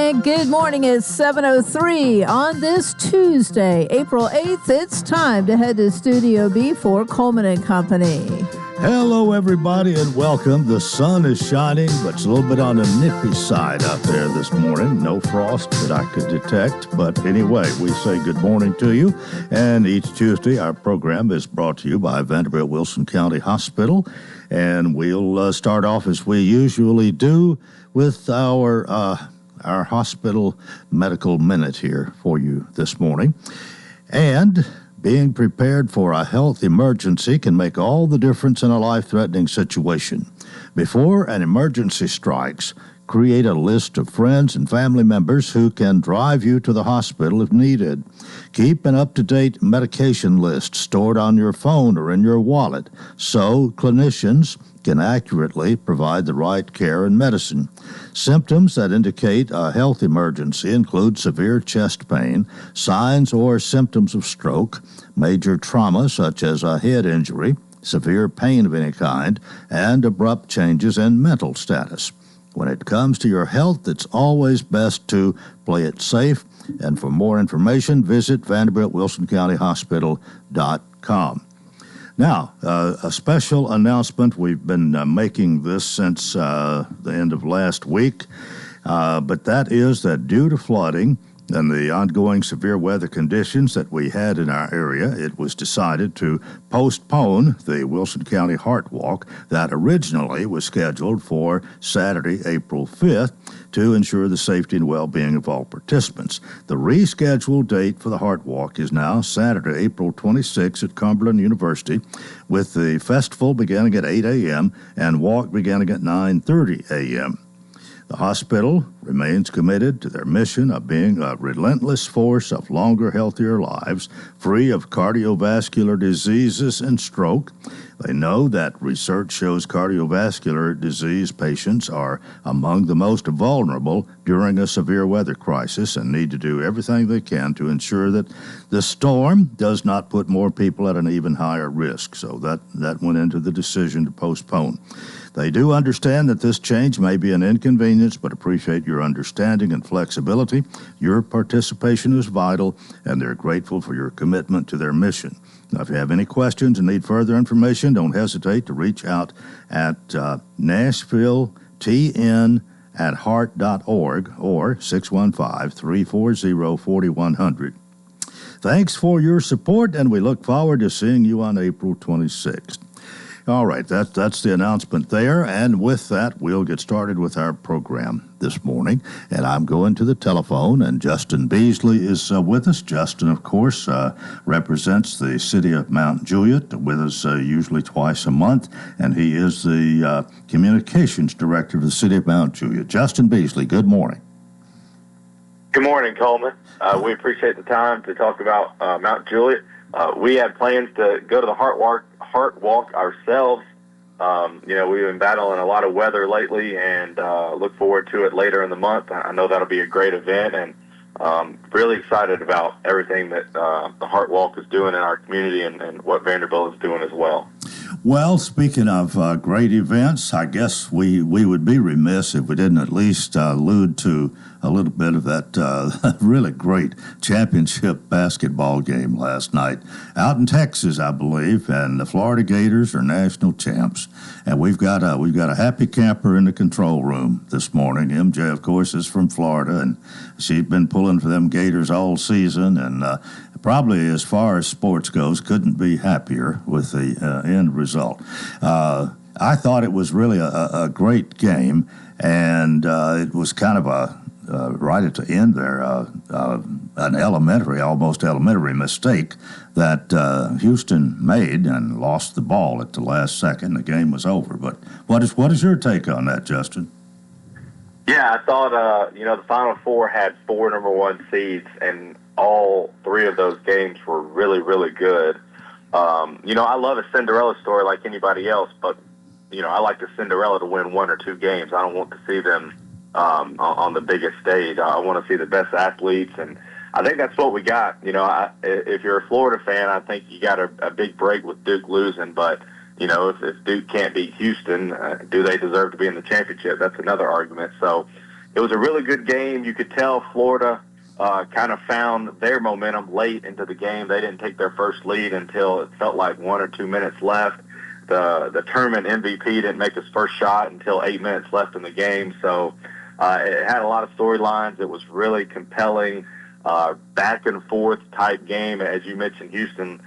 And good morning. It's 7:03 on this Tuesday, April 8th. It's time to head to Studio B for Coleman and Company. Hello, everybody, and welcome. The sun is shining, but it's a little bit on the nippy side out there this morning. No frost that I could detect, but anyway, we say good morning to you. And each Tuesday, our program is brought to you by Vanderbilt Wilson County Hospital. And we'll start off as we usually do with our hospital medical minute here for you this morning. And being prepared for a health emergency can make all the difference in a life-threatening situation. Before an emergency strikes, create a list of friends and family members who can drive you to the hospital if needed. Keep an up-to-date medication list stored on your phone or in your wallet so clinicians can accurately provide the right care and medicine. Symptoms that indicate a health emergency include severe chest pain, signs or symptoms of stroke, major trauma such as a head injury, severe pain of any kind, and abrupt changes in mental status. When it comes to your health, it's always best to play it safe. And for more information, visit VanderbiltWilsonCountyHospital.com. Now, a special announcement. We've been making this since the end of last week, but that is that due to flooding and the ongoing severe weather conditions that we had in our area, it was decided to postpone the Wilson County Heart Walk that originally was scheduled for Saturday, April 5th, to ensure the safety and well-being of all participants. The rescheduled date for the Heart Walk is now Saturday, April 26th at Cumberland University, with the festival beginning at 8 a.m. and walk beginning at 9:30 a.m. The hospital remains committed to their mission of being a relentless force of longer, healthier lives, free of cardiovascular diseases and stroke. They know that research shows cardiovascular disease patients are among the most vulnerable during a severe weather crisis and need to do everything they can to ensure that the storm does not put more people at an even higher risk. So that went into the decision to postpone. They do understand that this change may be an inconvenience, but appreciate your understanding and flexibility. Your participation is vital, and they're grateful for your commitment to their mission. Now, if you have any questions and need further information, don't hesitate to reach out at NashvilleTN@heart.org or 615-340-4100. Thanks for your support, and we look forward to seeing you on April 26th. All right, that's the announcement there, and with that, we'll get started with our program this morning, and I'm going to the telephone, and Justin Beasley is with us. Justin, of course, represents the city of Mount Juliet with us usually twice a month, and he is the communications director of the city of Mount Juliet. Justin Beasley, good morning. Good morning, Coleman. We appreciate the time to talk about Mount Juliet. We have plans to go to the Heart Walk ourselves. We've been battling a lot of weather lately and look forward to it later in the month. I know that'll be a great event, and really excited about everything that the Heart Walk is doing in our community and what Vanderbilt is doing as well. Well, speaking of great events, I guess we would be remiss if we didn't at least allude to a little bit of that really great championship basketball game last night out in Texas, I believe, and the Florida Gators are national champs. And we've got a happy camper in the control room this morning. MJ, of course, is from Florida, and she's been pulling for them Gators all season, and probably as far as sports goes, couldn't be happier with the end result. I thought it was really a great game, and it was kind of right at the end there, an almost elementary mistake that Houston made and lost the ball at the last second. The game was over. But what is your take on that, Justin? Yeah, I thought, the Final Four had 4 number 1 seeds, and all 3 of those games were really, really good. I love a Cinderella story like anybody else, but, I like the Cinderella to win 1 or 2 games. I don't want to see them on the biggest stage. I want to see the best athletes, and I think that's what we got. If you're a Florida fan, I think you got a big break with Duke losing, but if Duke can't beat Houston, do they deserve to be in the championship? That's another argument. So, it was a really good game. You could tell Florida kind of found their momentum late into the game. They didn't take their first lead until it felt like 1 or 2 minutes left. The tournament MVP didn't make his first shot until 8 minutes left in the game. So it had a lot of storylines. It was really compelling, back and forth type game. As you mentioned, Houston's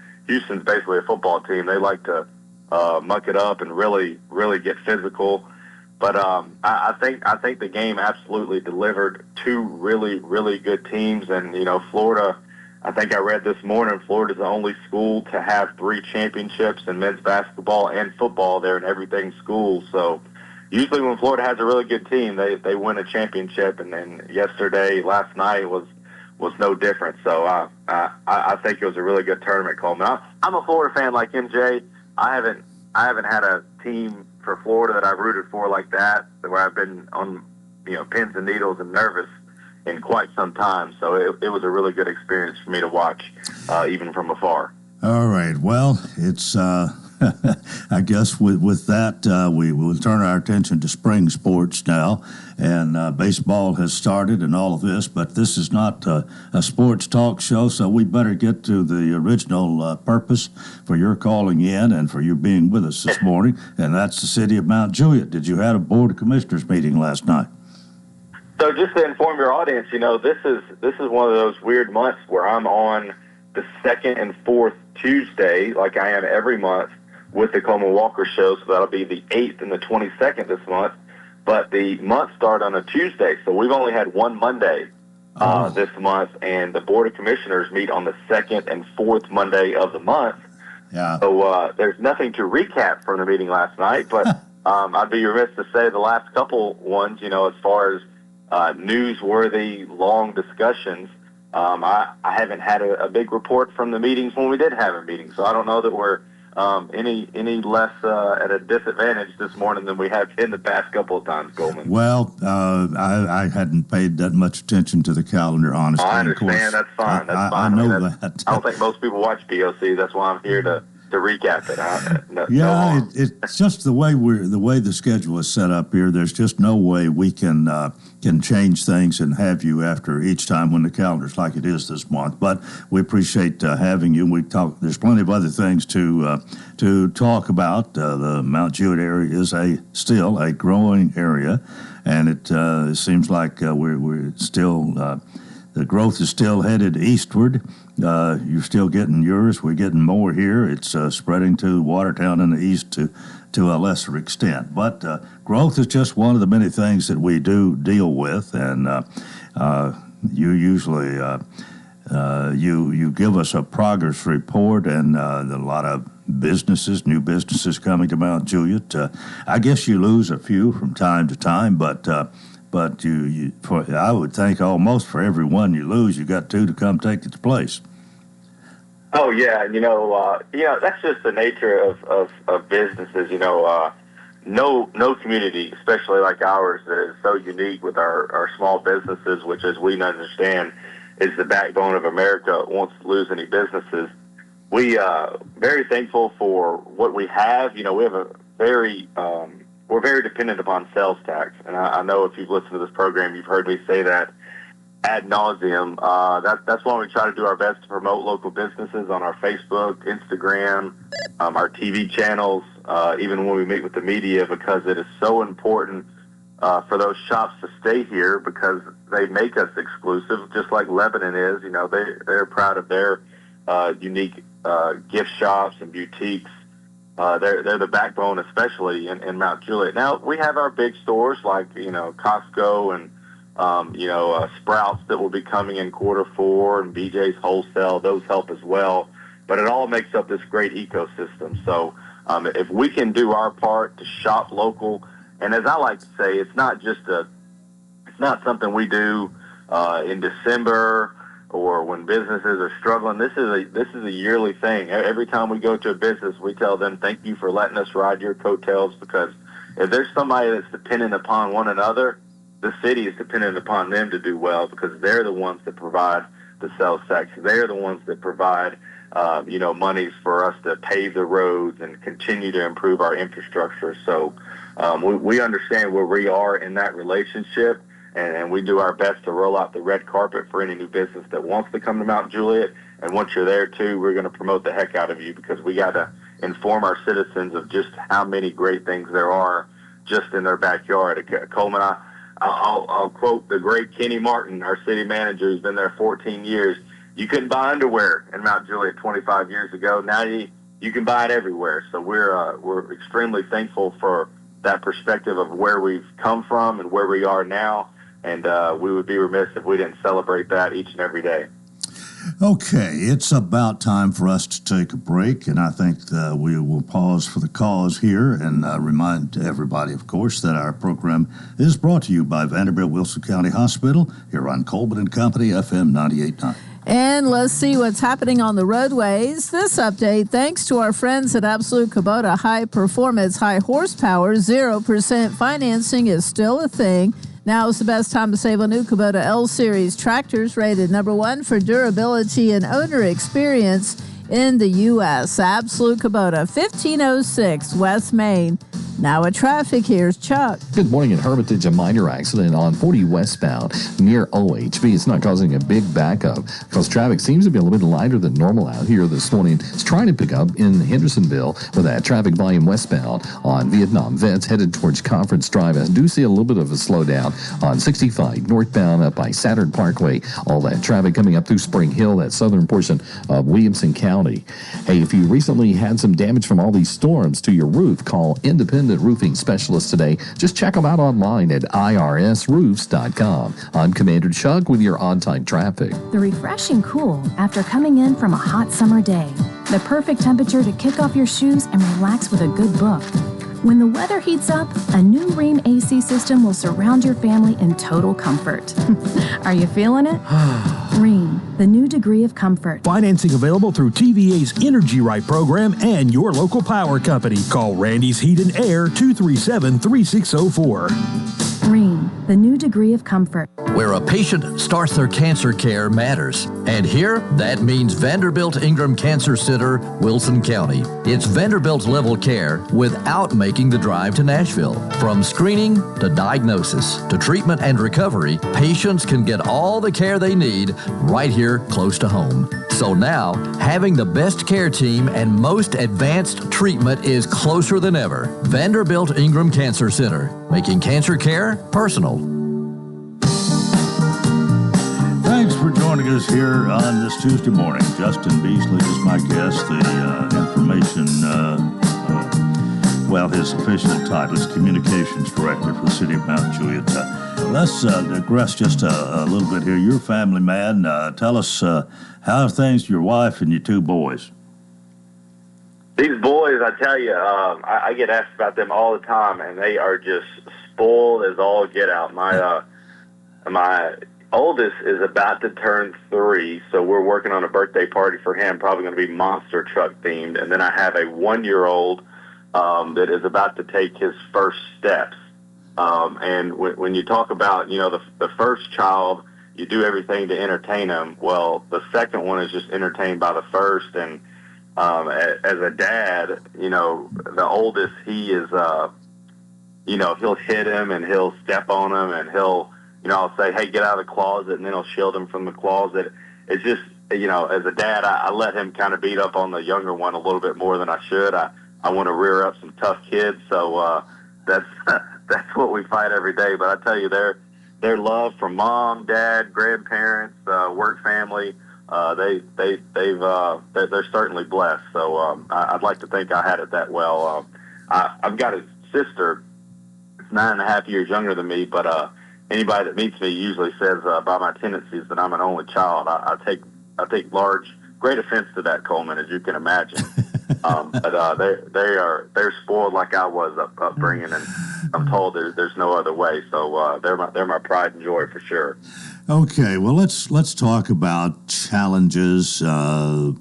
basically a football team. They like to muck it up and really, really get physical. But I think the game absolutely delivered two really, really good teams. And, Florida, I think I read this morning, Florida's the only school to have 3 championships in men's basketball and football. They're in everything school. So usually when Florida has a really good team, they win a championship. And then last night was no different. So I think it was a really good tournament, Coleman. I'm a Florida fan like MJ. I haven't had a team for Florida that I've rooted for like that, where I've been on pins and needles and nervous in quite some time. So it was a really good experience for me to watch, even from afar. All right. Well, it's I guess with that, we will turn our attention to spring sports now. And baseball has started and all of this, but this is not a sports talk show, so we better get to the original purpose for your calling in and for you being with us this morning, and that's the city of Mount Juliet. Did you have a Board of Commissioners meeting last night? So just to inform your audience, this is one of those weird months where I'm on the second and fourth Tuesday, like I am every month, with the Coleman Walker Show, so that'll be the 8th and the 22nd this month. But the month started on a Tuesday, so we've only had one Monday this month, and the Board of Commissioners meet on the second and fourth Monday of the month. Yeah. So there's nothing to recap from the meeting last night, but I'd be remiss to say the last couple ones, as far as newsworthy, long discussions, I haven't had a big report from the meetings when we did have a meeting, so I don't know that we're any less at a disadvantage this morning than we have in the past couple of times, Coleman. Well, I hadn't paid that much attention to the calendar, honestly. I understand. That's fine. That's fine. I know that. I don't think most people watch POC. That's why I'm here to recap it. It's just the way the schedule is set up here. There's just no way we can change things and have you after each time when the calendar's like it is this month. But we appreciate having you. There's plenty of other things to talk about. The Mount Juliet area is still a growing area, and it seems like we're still. The growth is still headed eastward. You're still getting yours. We're getting more here. It's spreading to Watertown in the east to a lesser extent. But growth is just one of the many things that we do deal with. And you usually you give us a progress report, and a lot of new businesses coming to Mount Juliet. I guess you lose a few from time to time, but I would think almost for every one you lose, you got 2 to come take its place. Oh yeah, that's just the nature of businesses. No community, especially like ours, that is so unique with our small businesses, which, as we understand, is the backbone of America, wants to lose any businesses. We very thankful for what we have. We have a we're very dependent upon sales tax, and I know if you've listened to this program, you've heard me say that ad nauseum. That's why we try to do our best to promote local businesses on our Facebook, Instagram, our TV channels, even when we meet with the media, because it is so important for those shops to stay here, because they make us exclusive, just like Lebanon is. They're proud of their unique gift shops and boutiques. They're the backbone, especially in Mount Juliet. Now, we have our big stores like, Costco and, Sprouts that will be coming in Q4, and BJ's Wholesale. Those help as well. But it all makes up this great ecosystem. So if we can do our part to shop local, and as I like to say, it's not something we do in December or when businesses are struggling. This is a yearly thing. Every time we go to a business, we tell them, thank you for letting us ride your coattails, because if there's somebody that's dependent upon one another, the city is dependent upon them to do well, because they're the ones that provide the sales tax. They're the ones that provide, monies for us to pave the roads and continue to improve our infrastructure. So we understand where we are in that relationship. and we do our best to roll out the red carpet for any new business that wants to come to Mount Juliet. And once you're there, too, we're going to promote the heck out of you, because we got to inform our citizens of just how many great things there are just in their backyard. Coleman, I'll quote the great Kenny Martin, our city manager, who's been there 14 years. You couldn't buy underwear in Mount Juliet 25 years ago. Now you can buy it everywhere. So we're extremely thankful for that perspective of where we've come from and where we are now. And we would be remiss if we didn't celebrate that each and every day. Okay, it's about time for us to take a break, and I think we will pause for the cause here and remind everybody, of course, that our program is brought to you by Vanderbilt Wilson County Hospital here on Coleman and Company, FM 98.9. And let's see what's happening on the roadways. This update, thanks to our friends at Absolute Kubota High Performance, High Horsepower, 0% financing is still a thing. Now is the best time to save on new Kubota L-Series tractors, rated number 1 for durability and owner experience in the U.S. Absolute Kubota, 1506 West Main. Now at traffic, here's Chuck. Good morning. In Hermitage, a minor accident on 40 westbound near OHB. It's not causing a big backup because traffic seems to be a little bit lighter than normal out here this morning. It's trying to pick up in Hendersonville with that traffic volume westbound on Vietnam Vets headed towards Conference Drive. I do see a little bit of a slowdown on 65 northbound up by Saturn Parkway. All that traffic coming up through Spring Hill, that southern portion of Williamson County. Hey, if you recently had some damage from all these storms to your roof, call Independent Roofing Specialists today. Just check them out online at irsroofs.com. I'm Commander Chuck with your on-time traffic. The refreshing cool after coming in from a hot summer day. The perfect temperature to kick off your shoes and relax with a good book. When the weather heats up, a new Rheem AC system will surround your family in total comfort. Are you feeling it? Rheem, the new degree of comfort. Financing available through TVA's Energy Right program and your local power company. Call Randy's Heat and Air 237-3604. Rheem, the new degree of comfort. Where a patient starts their cancer care matters. And here, that means Vanderbilt Ingram Cancer Center, Wilson County. It's Vanderbilt level care without making the drive to Nashville. From screening to diagnosis to treatment and recovery, patients can get all the care they need right here close to home. So now, having the best care team and most advanced treatment is closer than ever. Vanderbilt Ingram Cancer Center, making cancer care personal. Thanks for joining us here on this Tuesday morning. Justin Beasley is my guest. The information, his official title is Communications Director for the City of Mount Juliet. Let's digress just a little bit here. You're a family man. Tell us how are things to your wife and your two boys? These boys, I tell you, I get asked about them all the time, and they are just spoiled as all get out. My oldest is about to turn 3, so we're working on a birthday party for him, probably going to be monster truck themed. And then I have a 1-year-old that is about to take his first steps. And when you talk about, the first child, you do everything to entertain him. Well, the second one is just entertained by the first. And as a dad, the oldest, he is, he'll hit him and he'll step on him and he'll, I'll say, hey, get out of the closet, and then he'll shield him from the closet. It's just, as a dad, I let him kind of beat up on the younger one a little bit more than I should. I want to rear up some tough kids, so that's what we fight every day. But I tell you, their love from mom, dad, grandparents, work family, they're certainly blessed. So I'd like to think I had it that well. I've got a sister, that's 9.5 years younger than me, but anybody that meets me usually says by my tendencies that I'm an only child. I take great offense to that, Coleman, as you can imagine. But they're spoiled like I was upbringing, and I'm told there's no other way. So they're my pride and joy for sure. Okay, well let's talk about challenges,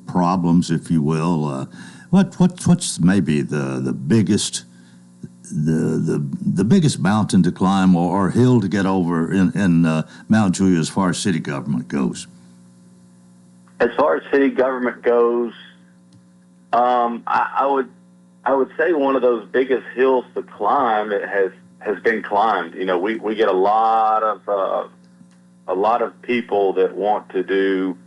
problems, if you will. What's maybe the biggest the biggest mountain to climb or hill to get over in Mount Juliet as far as city government goes? As far as city government goes, I would say one of those biggest hills to climb has has been climbed. You know, we get a lot of people that want to do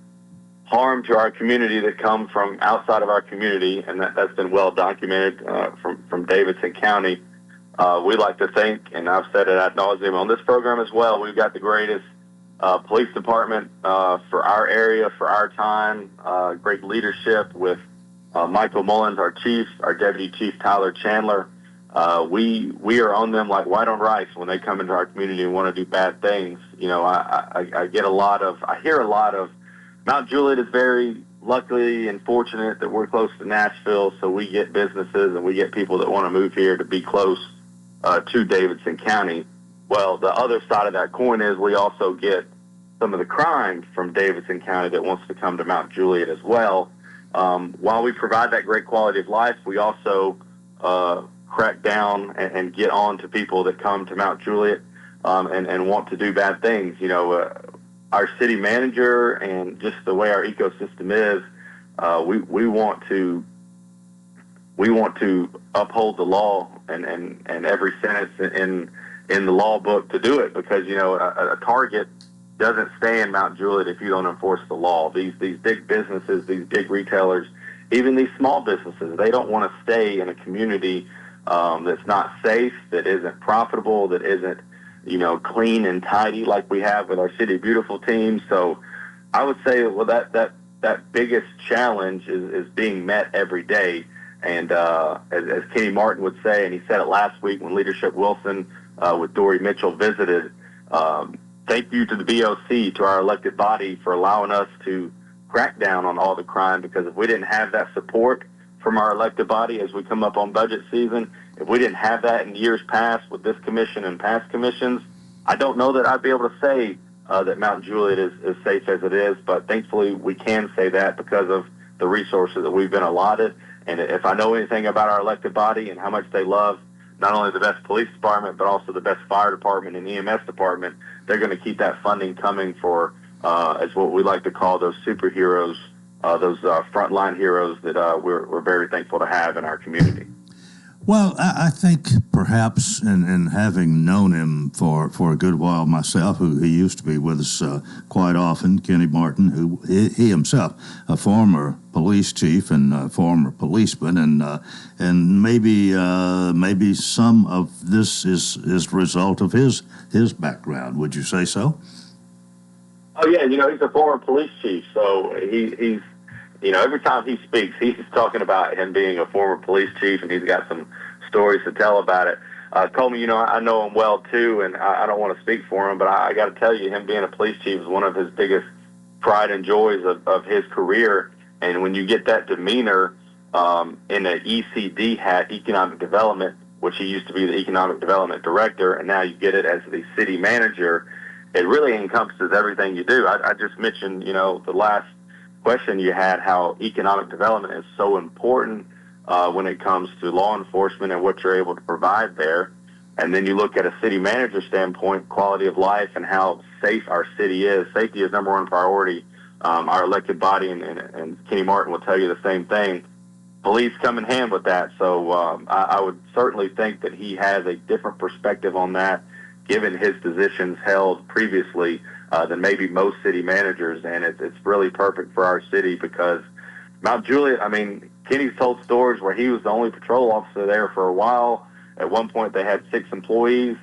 harm to our community that come from outside of our community, and that's been well documented from Davidson County. We like to think, and I've said it ad nauseum on this program as well, we've got the greatest police department for our area, for our time, great leadership with Michael Mullins, our chief, our deputy chief, Tyler Chandler. We are on them like white on rice when they come into our community and want to do bad things. You know, I hear a lot of Mount Juliet is very lucky and fortunate that we're close to Nashville, so we get businesses and we get people that want to move here to be close to Davidson County. Well, the other side of that coin is we also get some of the crime from Davidson County that wants to come to Mount Juliet as well. While we provide that great quality of life, we also crack down and get on to people that come to Mount Juliet and want to do bad things. You know, our city manager and just the way our ecosystem is, we want to uphold the law and every sentence in the law book to do it, because, you know, a target doesn't stay in Mount Juliet if you don't enforce the law. These big businesses, these big retailers, even these small businesses, they don't want to stay in a community that's not safe, that isn't profitable, that isn't, you know, clean and tidy like we have with our City Beautiful team. So I would say, well, that biggest challenge is being met every day. And as Kenny Martin would say, and he said it last week when Leadership Wilson with Dory Mitchell visited, thank you to the BOC, to our elected body, for allowing us to crack down on all the crime, because if we didn't have that support from our elected body as we come up on budget season, if we didn't have that in years past with this commission and past commissions, I don't know that I'd be able to say that Mount Juliet is safe as it is, but thankfully we can say that because of the resources that we've been allotted. And if I know anything about our elected body and how much they love not only the best police department, but also the best fire department and EMS department, they're going to keep that funding coming for, as what we like to call those superheroes, those frontline heroes that we're very thankful to have in our community. Well, I think perhaps, in having known him for a good while myself, who he used to be with us quite often, Kenny Martin, who he himself, a former police chief and a former policeman, and maybe some of this is a result of his background. Would you say so? Oh yeah, you know, he's a former police chief, so he's. You know, every time he speaks, he's talking about him being a former police chief, and he's got some stories to tell about it. Coleman, you know, I know him well, too, and I don't want to speak for him, but I got to tell you, him being a police chief is one of his biggest pride and joys of his career. And when you get that demeanor in an ECD hat, economic development, which he used to be the economic development director, and now you get it as the city manager, it really encompasses everything you do. I just mentioned, you know, the last question you had, how economic development is so important when it comes to law enforcement and what you're able to provide there. And then you look at a city manager standpoint, quality of life and how safe our city is. Safety is number one priority. Our elected body, and Kenny Martin will tell you the same thing. Police come in hand with that. So I would certainly think that he has a different perspective on that, given his positions held previously, than maybe most city managers, and it's really perfect for our city, because Mount Juliet, I mean, Kenny's told stories where he was the only patrol officer there for a while. At one point, they had 6 employees.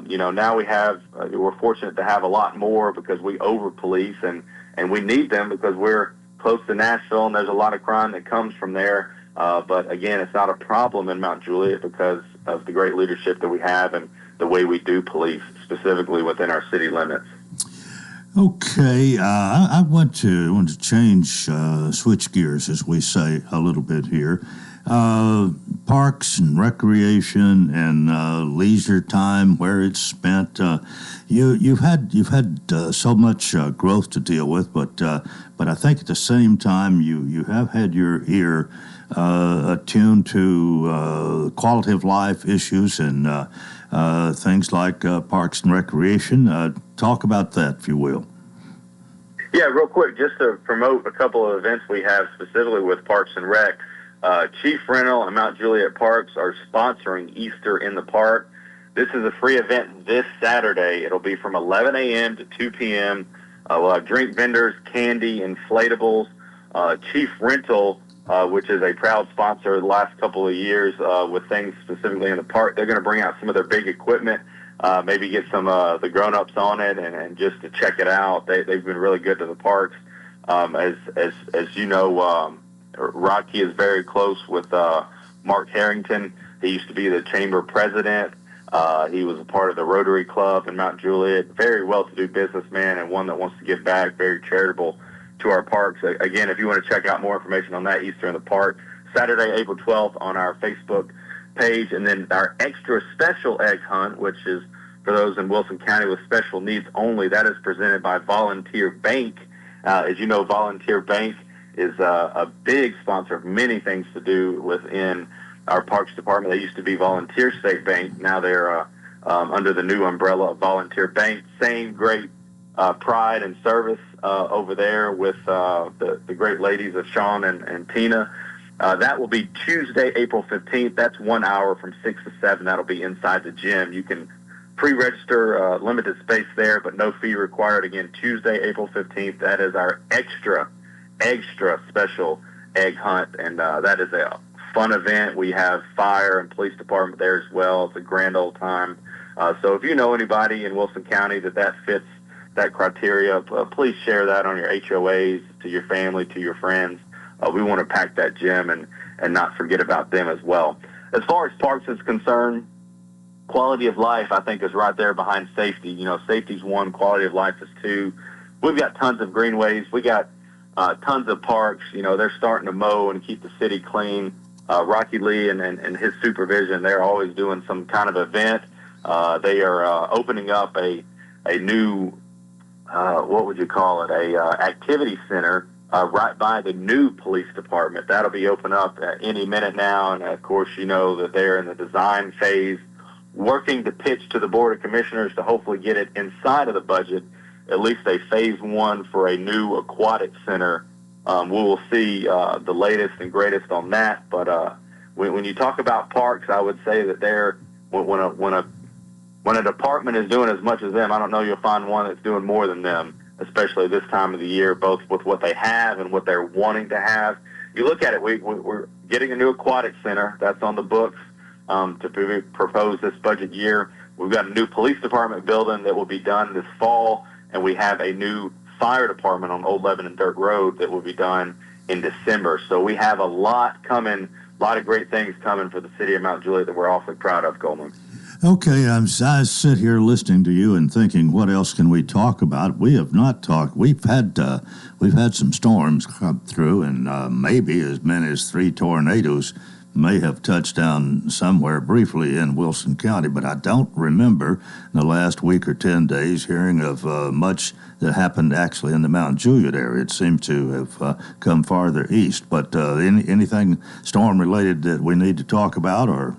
You know, now we're fortunate to have a lot more because we over-police, and we need them because we're close to Nashville, and there's a lot of crime that comes from there. But again, it's not a problem in Mount Juliet because of the great leadership that we have and the way we do police, specifically within our city limits. Okay, I want to change, switch gears, as we say, a little bit here. Parks and recreation and leisure time, where it's spent. You've had so much growth to deal with, but I think at the same time you have had your ear attuned to quality of life issues and things like parks and recreation. Talk about that, if you will. Yeah, real quick, just to promote a couple of events we have specifically with Parks and Rec. Chief Rental and Mount Juliet Parks are sponsoring Easter in the Park. This is a free event this Saturday. It'll be from 11 a.m. to 2 p.m. We'll have drink vendors, candy, inflatables. Chief Rental, which is a proud sponsor the last couple of years with things specifically in the park, they're going to bring out some of their big equipment, maybe get some the grown-ups on it and just to check it out. They've been really good to the parks. As you know, Rocky is very close with Mark Harrington. He used to be the chamber president. He was a part of the Rotary Club in Mount Juliet. Very well-to-do businessman and one that wants to give back, very charitable to our parks. Again, if you want to check out more information on that, Easter in the Park, Saturday, April 12th on our Facebook page. And then our extra special egg hunt, which is for those in Wilson County with special needs only, that is presented by Volunteer Bank. As you know, Volunteer Bank is a big sponsor of many things to do within our Parks Department. They used to be Volunteer State Bank. Now they're under the new umbrella of Volunteer Bank. Same great pride and service over there with the great ladies of Sean and Tina. That will be Tuesday, April 15th. That's 1 hour from 6 to 7. That'll be inside the gym. You can pre-register, limited space there, but no fee required. Again, Tuesday, April 15th. That is our extra special egg hunt, and that is a fun event. We have fire and police department there as well. It's a grand old time. So if you know anybody in Wilson County that fits that criteria, please share that on your HOAs, to your family, to your friends. We want to pack that gym and not forget about them as well. As far as parks is concerned, quality of life, I think, is right there behind safety. You know, safety's one, quality of life is two. We've got tons of greenways. We got tons of parks. You know, they're starting to mow and keep the city clean. Rocky Lee and his supervision, they're always doing some kind of event. They are opening up a new, what would you call it, activity center right by the new police department. That'll be open up any minute now. And, of course, you know that they're in the design phase, working to pitch to the Board of Commissioners to hopefully get it inside of the budget, at least a phase one for a new aquatic center. We will see the latest and greatest on that. But when you talk about parks, I would say that when a department is doing as much as them, I don't know you'll find one that's doing more than them, especially this time of the year, both with what they have and what they're wanting to have. You look at it, we're getting a new aquatic center. That's on the books to be proposed this budget year. We've got a new police department building that will be done this fall, and we have a new fire department on Old Lebanon Dirt Road that will be done in December. So we have a lot coming, a lot of great things coming for the city of Mount Juliet that we're awfully proud of, Coleman. Okay, I sit here listening to you and thinking, what else can we talk about? We have not talked. We've had some storms come through, and maybe as many as 3 tornadoes may have touched down somewhere briefly in Wilson County, but I don't remember in the last week or 10 days hearing of much that happened actually in the Mount Juliet area. It seemed to have come farther east. But anything storm-related that we need to talk about, or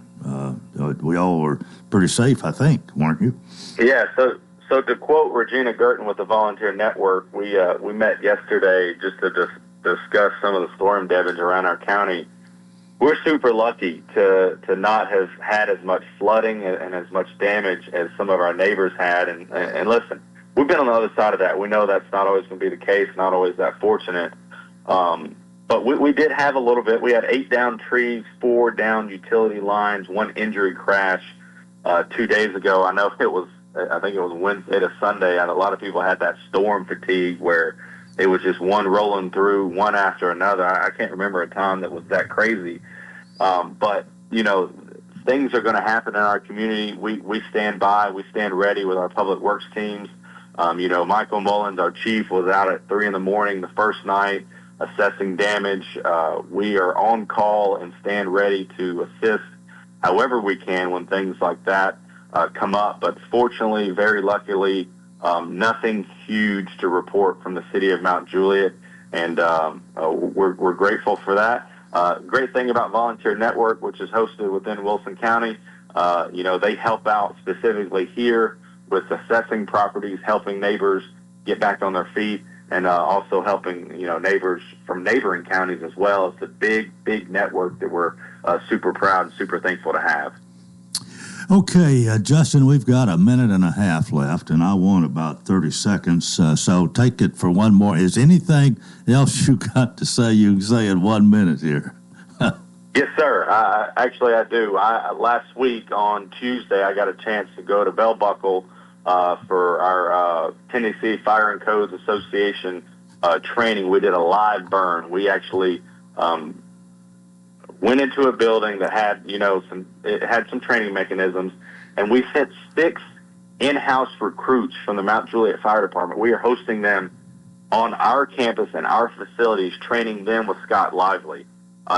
we all were pretty safe, I think, weren't you? Yeah, so to quote Regina Girton with the Volunteer Network, we met yesterday just to discuss some of the storm damage around our county. We're super lucky to not have had as much flooding and as much damage as some of our neighbors had. And listen, we've been on the other side of that. We know that's not always going to be the case, not always that fortunate. But we did have a little bit. We had 8 down trees, 4 down utility lines, 1 injury crash 2 days ago. I think it was Wednesday to Sunday. And a lot of people had that storm fatigue where it was just one rolling through, one after another. I can't remember a time that was that crazy. But, you know, things are going to happen in our community. We stand by. We stand ready with our public works teams. You know, Michael Mullins, our chief, was out at 3 in the morning the first night assessing damage. We are on call and stand ready to assist however we can when things like that come up. But fortunately, very luckily, nothing huge to report from the city of Mount Juliet, and we're grateful for that. Great thing about Volunteer Network, which is hosted within Wilson County, you know, they help out specifically here with assessing properties, helping neighbors get back on their feet, and also helping, you know, neighbors from neighboring counties as well. It's a big network that we're super proud and super thankful to have. Okay, Justin, we've got a minute and a half left, and I want about 30 seconds, so take it for one more. Is anything else you got to say you can say in 1 minute here? Yes, sir. Actually, I do. Last week on Tuesday, I got a chance to go to Bell Buckle for our Tennessee Fire and Codes Association training. We did a live burn. We actually went into a building that had, it had some training mechanisms, and we sent 6 in-house recruits from the Mount Juliet Fire Department. We are hosting them on our campus and our facilities, training them with Scott Lively.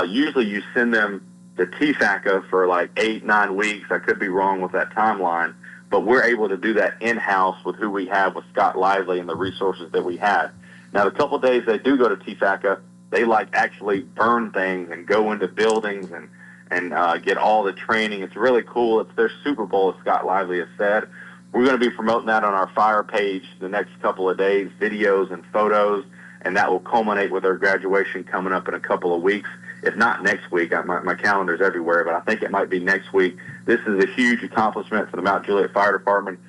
Usually you send them to TFACA for like 8-9 weeks. I could be wrong with that timeline, but we're able to do that in-house with who we have with Scott Lively and the resources that we have. Now, the couple of days they do go to TFACA, they actually burn things and go into buildings and get all the training. It's really cool. It's their Super Bowl, as Scott Lively has said. We're going to be promoting that on our fire page the next couple of days, videos and photos, and that will culminate with their graduation coming up in a couple of weeks. If not next week, my calendar's everywhere, but I think it might be next week. This is a huge accomplishment for the Mount Juliet Fire Department.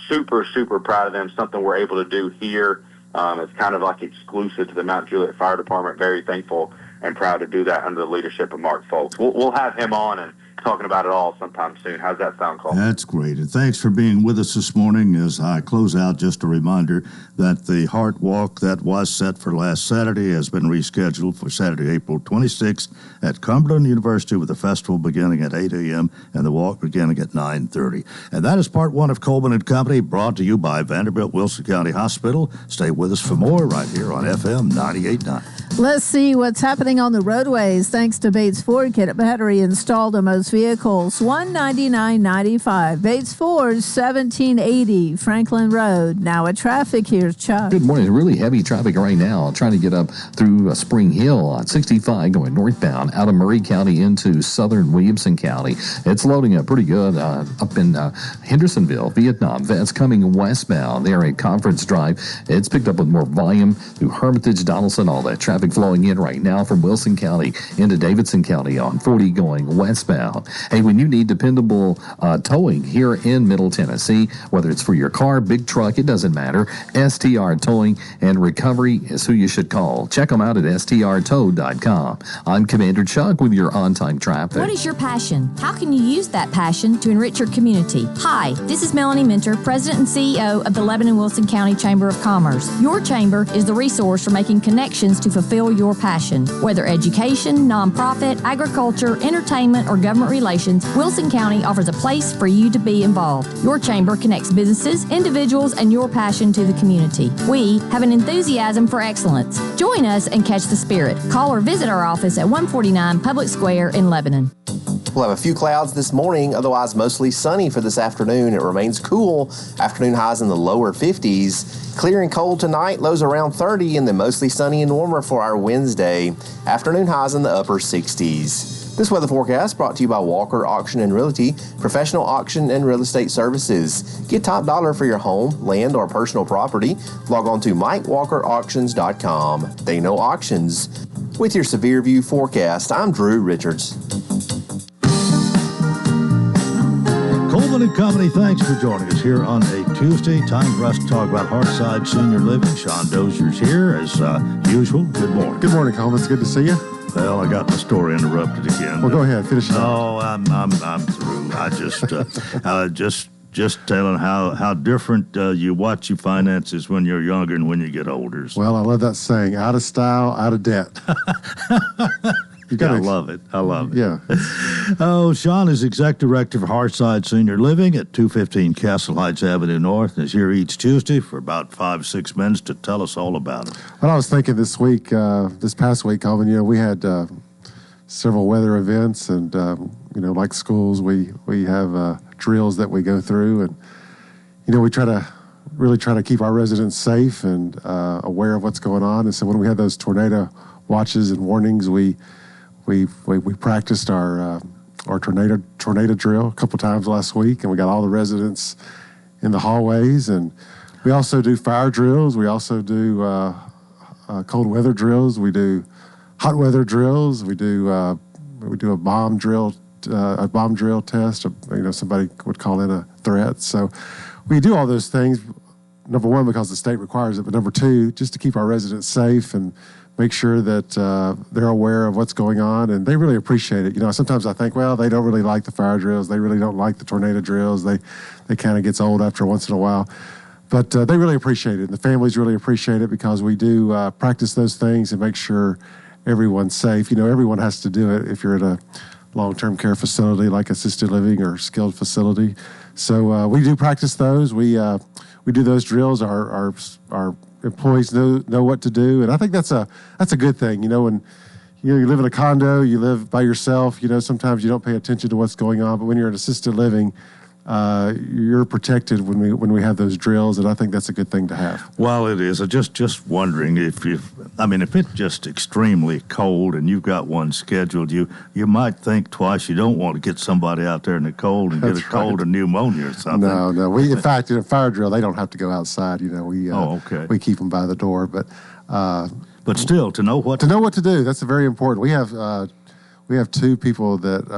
Super, super proud of them, something we're able to do here. It's kind of like exclusive to the Mount Juliet Fire Department. Very thankful and proud to do that under the leadership of Mark Folks. We'll have him on and talking about it all sometime soon. How's that sound, Cole? That's great. And thanks for being with us this morning. As I close out, just a reminder that the Heart Walk that was set for last Saturday has been rescheduled for Saturday, April 26th at Cumberland University, with the festival beginning at 8 a.m. and the walk beginning at 9:30. And that is part one of Coleman and Company, brought to you by Vanderbilt Wilson County Hospital. Stay with us for more right here on FM 98.9. Let's see what's happening on the roadways. Thanks to Bates Ford, get a battery installed on most vehicles. $199.95. Bates Ford, 1780 Franklin Road. Now at traffic, here's Chuck. Good morning. Really heavy traffic right now. Trying to get up through Spring Hill on 65 going northbound out of Murray County into southern Williamson County. It's loading up pretty good up in Hendersonville, Vietnam. That's coming westbound there at Conference Drive. It's picked up with more volume through Hermitage, Donaldson, all that traffic flowing in right now from Wilson County into Davidson County on 40 going westbound. Hey, when you need dependable towing here in Middle Tennessee, whether it's for your car, big truck, it doesn't matter. STR Towing and Recovery is who you should call. Check them out at strtow.com. I'm Commander Chuck with your on-time traffic. What is your passion? How can you use that passion to enrich your community? Hi, this is Melanie Minter, President and CEO of the Lebanon-Wilson County Chamber of Commerce. Your chamber is the resource for making connections to fulfill your passion. Whether education, nonprofit, agriculture, entertainment, or government relations, Wilson County offers a place for you to be involved. Your chamber connects businesses, individuals, and your passion to the community. We have an enthusiasm for excellence. Join us and catch the spirit. Call or visit our office at 149 Public Square in Lebanon. We'll have a few clouds this morning, otherwise mostly sunny for this afternoon. It remains cool. Afternoon highs in the lower 50s. Clear and cold tonight, lows around 30, and then mostly sunny and warmer for our Wednesday. Afternoon highs in the upper 60s. This weather forecast brought to you by Walker Auction and Realty, professional auction and real estate services. Get top dollar for your home, land, or personal property. Log on to MikeWalkerAuctions.com. They know auctions. With your Severe View forecast, I'm Drew Richards. Coleman and Company, thanks for joining us here on a Tuesday. Time for us to talk about Hearthside Senior Living. Sean Dozier's here as usual. Good morning. Good morning, Coleman. It's good to see you. Well, I got my story interrupted again. Well, go ahead. Finish it up. No, I'm through. I just telling how different you watch your finances when you're younger and when you get older. So. Well, I love that saying, out of style, out of debt. I love it. I love it. Yeah. Oh, Sean is Executive Director for Hearthside Senior Living at 215 Castle Heights Avenue North and is here each Tuesday for about 5-6 minutes to tell us all about it. Well, I was thinking this past week, Coleman, we had several weather events and, like schools, we have drills that we go through and, we try to keep our residents safe and aware of what's going on. And so when we had those tornado watches and warnings, we practiced our tornado drill a couple times last week, and we got all the residents in the hallways. And we also do fire drills. We also do cold weather drills. We do hot weather drills. We do a bomb drill a bomb drill test. Somebody would call in a threat. So we do all those things. Number one, because the state requires it, but number two, just to keep our residents safe and make sure that they're aware of what's going on, and they really appreciate it. Sometimes I think, well, they don't really like the fire drills. They really don't like the tornado drills. They kind of gets old after once in a while. But they really appreciate it, and the families really appreciate it because we do practice those things and make sure everyone's safe. Everyone has to do it if you're at a long-term care facility like assisted living or skilled facility. So we do practice those. We do those drills. Our employees know what to do, and I think that's a good thing. When you live in a condo, you live by yourself. Sometimes you don't pay attention to what's going on, but when you're in assisted living, you're protected when we have those drills, and I think that's a good thing to have. Well, it is. I'm just wondering if it's just extremely cold and you've got one scheduled, you might think twice. You don't want to get somebody out there in the cold and get a cold or pneumonia or something. No. We, in fact, in a fire drill, they don't have to go outside. We keep them by the door, but still to know what to do. That's very important. We have two people that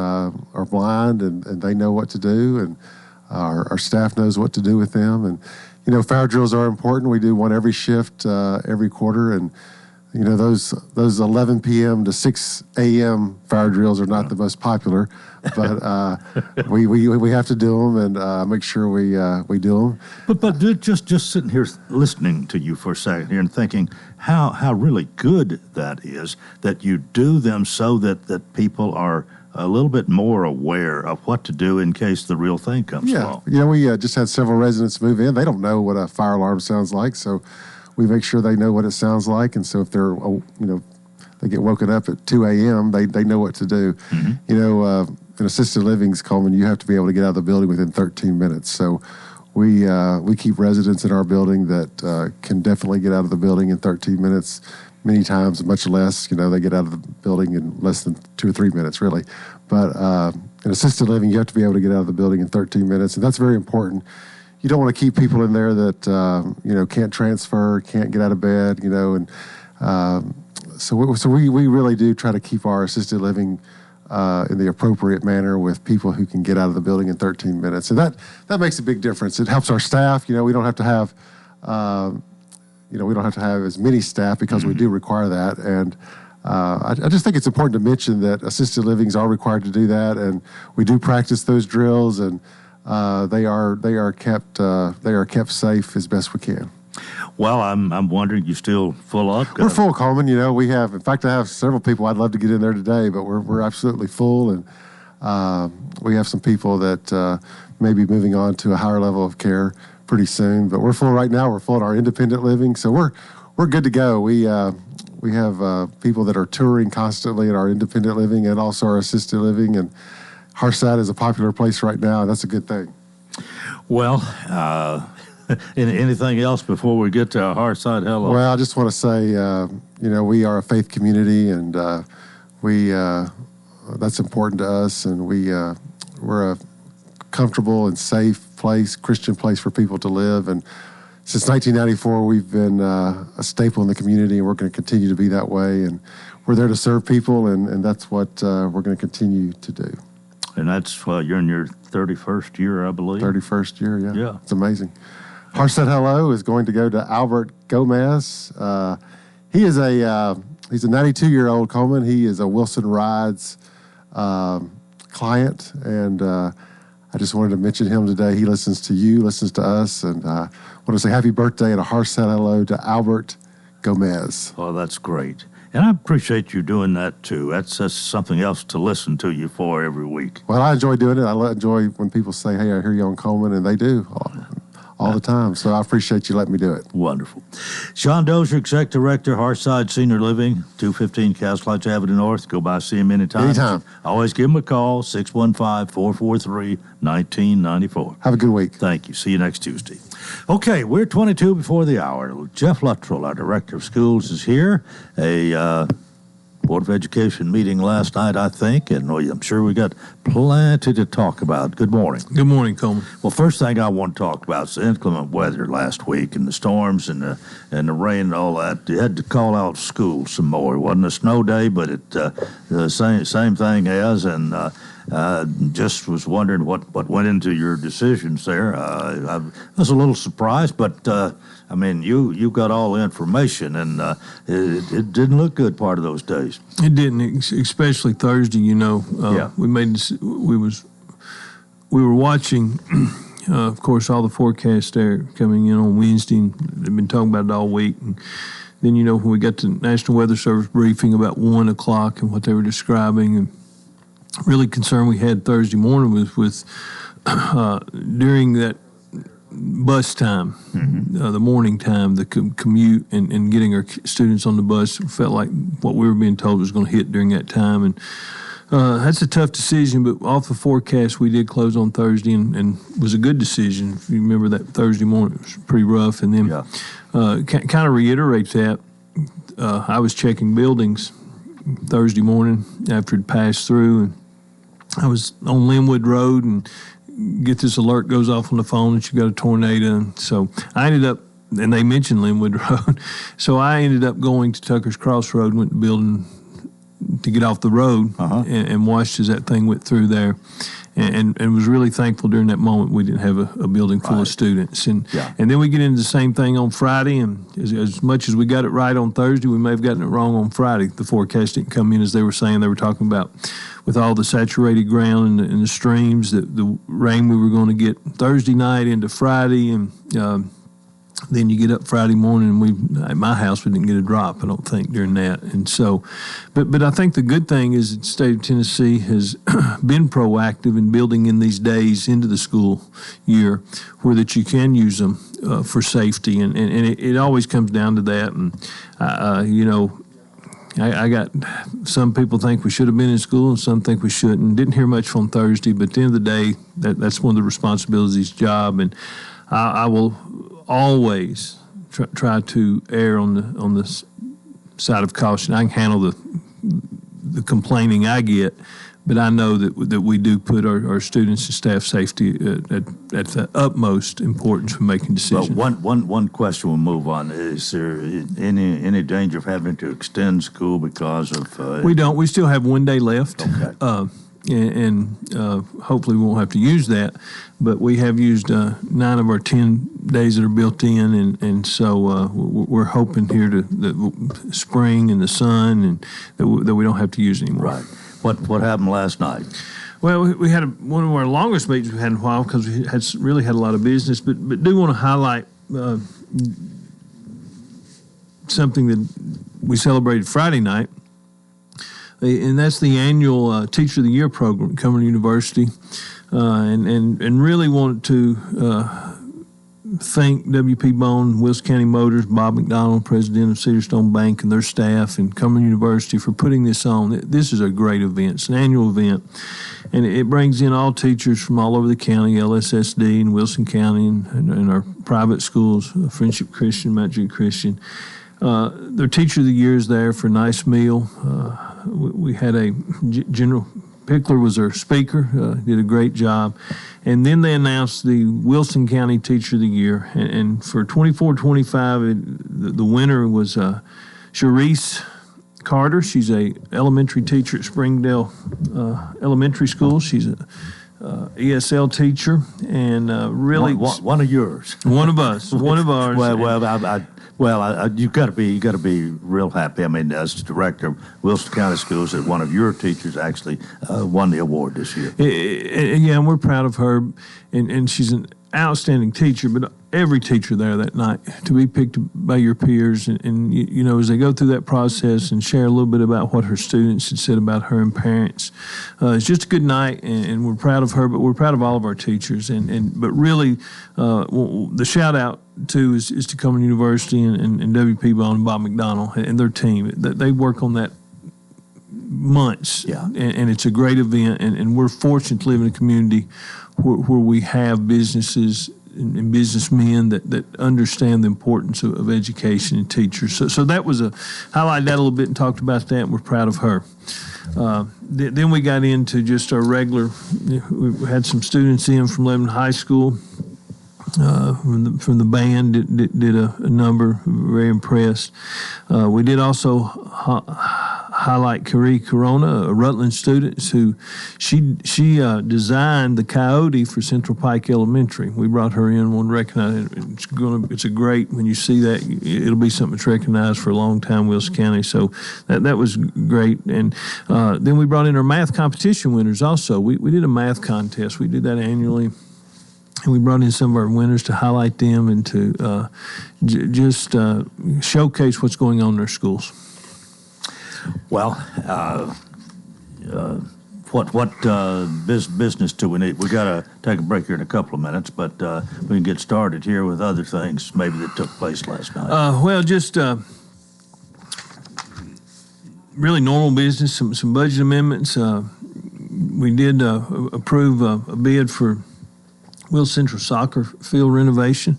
are blind, and they know what to do, and our staff knows what to do with them. And, fire drills are important. We do one every shift, every quarter. And, those 11 p.m. to 6 a.m. fire drills are not the most popular, but we have to do them and make sure we do them. But just sitting here listening to you for a second here and thinking how really good that is that you do them so that people are a little bit more aware of what to do in case the real thing comes along. We just had several residents move in. They don't know what a fire alarm sounds like, so we make sure they know what it sounds like. And so if they're, they get woken up at 2 a.m., they know what to do. Mm-hmm. In assisted livings, Coleman, you have to be able to get out of the building within 13 minutes. So we keep residents in our building that can definitely get out of the building in 13 minutes. Many times, much less, they get out of the building in less than 2 or 3 minutes, really. But in assisted living, you have to be able to get out of the building in 13 minutes, and that's very important. You don't want to keep people in there that, can't transfer, can't get out of bed, and so we really do try to keep our assisted living in the appropriate manner with people who can get out of the building in 13 minutes. And that makes a big difference. It helps our staff. We don't have to have, we don't have to have as many staff because we do require that. And I just think it's important to mention that assisted livings are required to do that, and we do practice those drills, and they are kept safe as best we can. Well, I'm wondering, you still full up? We're full, Coleman. We have, in fact, I have several people I'd love to get in there today, but we're absolutely full, and we have some people that may be moving on to a higher level of care pretty soon. But we're full right now. We're full in our independent living, so we're good to go. We have people that are touring constantly in our independent living and also our assisted living, and Hearthside is a popular place right now, and that's a good thing. Well, anything else before we get to our Hearthside Hello? Well, I just want to say, we are a faith community, and that's important to us, and we're a comfortable and safe place, Christian place for people to live. And since 1994, we've been a staple in the community, and we're going to continue to be that way. And we're there to serve people, and that's what we're going to continue to do. And that's, you're in your 31st year, I believe. 31st year, yeah. Yeah. It's amazing. Hearthside Hello is going to go to Albert Gomez. He's a 92-year-old Coleman. He is a Wilson Rides client, and I just wanted to mention him today. He listens to you, listens to us, and I want to say happy birthday and a Hearthside Hello to Albert Gomez. Oh, that's great. And I appreciate you doing that, too. That's something else to listen to you for every week. Well, I enjoy doing it. I enjoy when people say, hey, I hear you on Coleman, and they do all the time. So I appreciate you letting me do it. Wonderful. Sean Dozier, Executive Director, Hearthside Senior Living, 215 Castle Heights Avenue North. Go by, see him anytime. Anytime. Always give him a call, 615-443-1994. Have a good week. Thank you. See you next Tuesday. Okay, we're 22 before the hour. Jeff Luttrell, our Director of Schools, is here. A Board of Education meeting last night, I think, and I'm sure we got plenty to talk about. Good morning. Good morning, Coleman. Well, first thing I want to talk about is the inclement weather last week and the storms and the rain and all that. You had to call out school some more. It wasn't a snow day, but it the same thing as, and just was wondering what went into your decisions there. I was a little surprised, but I mean, you got all the information, and it didn't look good part of those days. It didn't, especially Thursday. We were watching. Of course, all the forecasts there coming in on Wednesday, and they've been talking about it all week. And then, when we got to National Weather Service briefing about 1 o'clock and what they were describing, and really concern we had Thursday morning was with during that bus time, the morning time, the commute and getting our students on the bus felt like what we were being told was going to hit during that time. And that's a tough decision, but off the forecast, we did close on Thursday, and was a good decision. If you remember that Thursday morning, it was pretty rough. And then kind of reiterate that, I was checking buildings Thursday morning after it passed through, and I was on Linwood Road, and get this alert goes off on the phone that you got a tornado. And so I ended up, and they mentioned Linwood Road, so I ended up going to Tucker's Cross Road, went to the building to get off the road, and watched as that thing went through there, and was really thankful during that moment we didn't have a building full of students. And then we get into the same thing on Friday, and as much as we got it right on Thursday, we may have gotten it wrong on Friday. The forecast didn't come in as they were saying. They were talking about with all the saturated ground and the streams, the rain we were going to get Thursday night into Friday, and then you get up Friday morning, and at my house, we didn't get a drop, I don't think, during that. And so, but I think the good thing is that the state of Tennessee has been proactive in building in these days into the school year where that you can use them for safety. And it always comes down to that. And, I got some people think we should have been in school and some think we shouldn't. Didn't hear much from Thursday, but at the end of the day, that's one of the responsibilities of the job. And I will always try to err on the side of caution. I can handle the complaining I get, but I know that we do put our students and staff safety at the utmost importance for making decisions. Well, one question we'll move on. Is there any danger of having to extend school because of... We don't. We still have 1 day left. Okay. And hopefully we won't have to use that. But we have used 9 of our 10 days that are built in, and so we're hoping here the spring and the sun, and that we don't have to use anymore. Right. What happened last night? Well, we had one of our longest meetings we've had in a while because we really had a lot of business, but do want to highlight something that we celebrated Friday night. And that's the annual Teacher of the Year program at Coleman University, and really wanted to thank W.P. Bone, Wilson County Motors, Bob McDonald, president of Cedarstone Bank, and their staff, and Coleman University for putting this on. This is a great event. It's an annual event, and it brings in all teachers from all over the county, LSSD and Wilson County, and our private schools, Friendship Christian, Mount Jude Christian. Their Teacher of the Year is there for a nice meal. We had General Pickler was our speaker, did a great job. And then they announced the Wilson County Teacher of the Year. And for 24-25, the winner was Sharice Carter. She's a elementary teacher at Springdale Elementary School. She's a ESL teacher, and really one of yours, one of us, one of ours. Well, you got to be real happy. I mean, as director of Wilson County Schools, that one of your teachers actually won the award this year. Yeah, and we're proud of her, and she's an outstanding teacher. But every teacher there that night, to be picked by your peers, and as they go through that process and share a little bit about what her students had said about her and parents, it's just a good night, and we're proud of her. But we're proud of all of our teachers, but really, the shout out too is to Coleman University and W.P. Bone and Bob McDonald and their team. They work on that months, and it's a great event, and we're fortunate to live in a community where we have businesses and businessmen that understand the importance of education and teachers. So that was highlighted that a little bit and talked about that, and we're proud of her. Then we got into just our regular, we had some students in from Lebanon High School, from the band, did a number, very impressed. We did also highlight Carrie Corona, a Rutland student, who she designed the coyote for Central Pike Elementary. We brought her in, want to recognize it. It's a great, when you see that, it'll be something that's recognized for a long time, Wilson County. So that was great. And then we brought in our math competition winners also. We did a math contest. We did that annually. And we brought in some of our winners to highlight them and to just showcase what's going on in their schools. Well, what business do we need? We got to take a break here in a couple of minutes, but we can get started here with other things maybe that took place last night. Well, just really normal business, some budget amendments. We did approve a bid for Will Central soccer field renovation.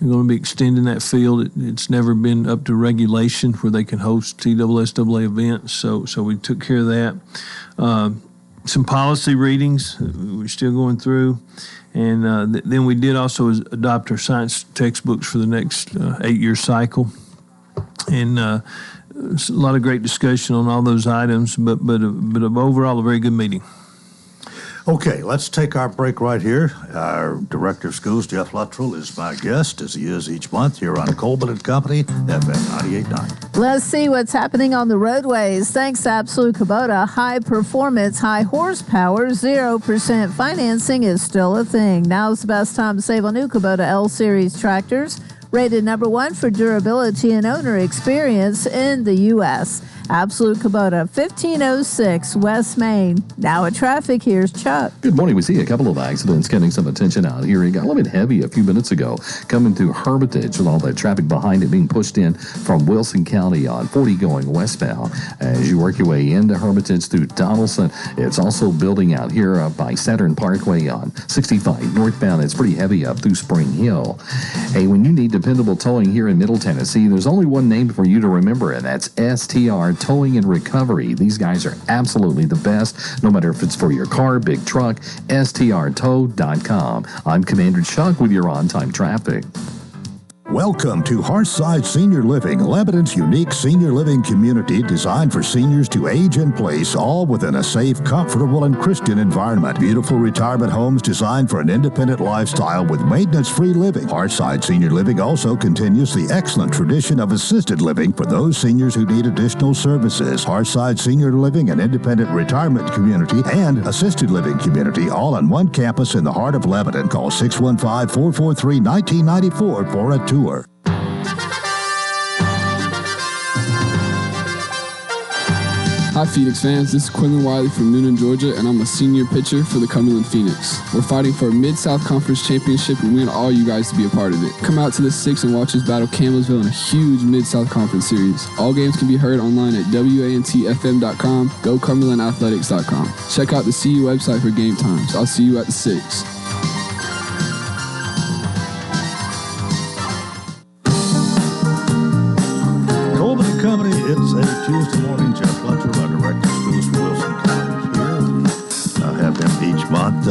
We're going to be extending that field. It's never been up to regulation where they can host TSSAA events, so we took care of that. Some policy readings we're still going through, and then we did also adopt our science textbooks for the next 8-year cycle, and a lot of great discussion on all those items, but overall a very good meeting. Okay, let's take our break right here. Our Director of Schools, Jeff Luttrell, is my guest, as he is each month, here on Coleman and Company, FM 98.9. Let's see what's happening on the roadways. Thanks to Absolute Kubota, high performance, high horsepower, 0% financing is still a thing. Now's the best time to save on new Kubota L-Series tractors, rated number 1 for durability and owner experience in the U.S. Absolute Kubota, 1506 West Main. Now at traffic, here's Chuck. Good morning. We see a couple of accidents getting some attention out here. It got a little bit heavy a few minutes ago coming through Hermitage with all that traffic behind it being pushed in from Wilson County on 40 going westbound. As you work your way into Hermitage through Donaldson, it's also building out here by Saturn Parkway on 65 northbound. It's pretty heavy up through Spring Hill. Hey, when you need dependable towing here in Middle Tennessee, there's only one name for you to remember, and that's STR Towing and Recovery. These guys are absolutely the best, no matter if it's for your car, big truck, strtow.com. I'm Commander Chuck with your on-time traffic. Welcome to Hearthside Senior Living, Lebanon's unique senior living community designed for seniors to age in place, all within a safe, comfortable, and Christian environment. Beautiful retirement homes designed for an independent lifestyle with maintenance-free living. Hearthside Senior Living also continues the excellent tradition of assisted living for those seniors who need additional services. Hearthside Senior Living, an independent retirement community and assisted living community, all on one campus in the heart of Lebanon. Call 615-443-1994 for a tour. Hi Phoenix fans, this is Quinlan Wiley from Noonan, Georgia, and I'm a senior pitcher for the Cumberland Phoenix. We're fighting for a Mid-South Conference championship, and we want all you guys to be a part of it. Come out to the 6 and watch us battle Campbellsville in a huge Mid-South Conference series. All games can be heard online at WANTFM.com, GoCumberlandAthletics.com. Check out the CU website for game times. I'll see you at the 6. Company, it's a Tuesday morning. Jeff Luttrell, our Director of Schools for Wilson County, is here. We have him each month.